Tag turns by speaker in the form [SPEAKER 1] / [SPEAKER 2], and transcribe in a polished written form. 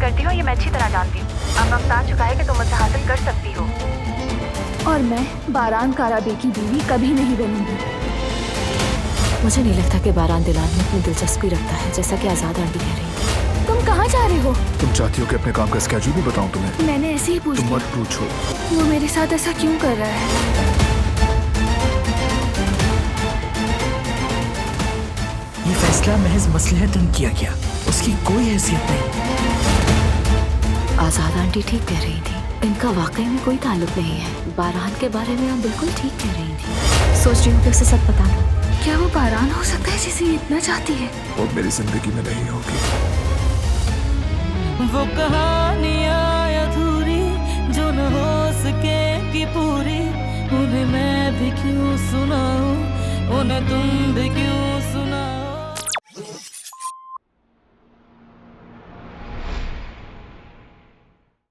[SPEAKER 1] करती हो ये मैं अच्छी तरह जानती हूँ। अब वक्त आ चुका है कि तुम मुझसे हासिल कर सकती हो।
[SPEAKER 2] और मैं बारान काराबे की बीवी कभी नहीं बनूंगी।
[SPEAKER 3] मुझे नहीं लगता कि बारान दिलान में इतनी दिलचस्पी रखता है जैसा कि आजाद आंटी कह रही है।
[SPEAKER 2] तुम कहाँ जा रहे हो?
[SPEAKER 4] तुम चाहती हो कि अपने काम का स्केड्यूल भी बताऊं तुम्हें?
[SPEAKER 2] मैंने ऐसे ही पूछ
[SPEAKER 4] तुम
[SPEAKER 2] लिया।
[SPEAKER 4] मत पूछो।
[SPEAKER 2] वो मेरे साथ ऐसा क्यों कर रहा है?
[SPEAKER 5] ये फैसला महज मसलहतन किया गया, उसकी कोई हैसियत नहीं।
[SPEAKER 3] आजाद आंटी ठीक कह रही थी, इनका वाकई में कोई ताल्लुक नहीं है। बारान के बारे में आप बिल्कुल ठीक कह रही थी। सोच रही हूँ कि उसे सब पता दो।
[SPEAKER 2] क्या वो बारान हो सकता है जिसे ये इतना चाहती है?
[SPEAKER 4] वो मेरी जिंदगी में नहीं होगी।
[SPEAKER 6] वो कहानियाँ अधूरी जो न हो सकेगी पूरी, उन्हें मैं भी क्यों सुनाऊं, उन्हें तुम भी क्यों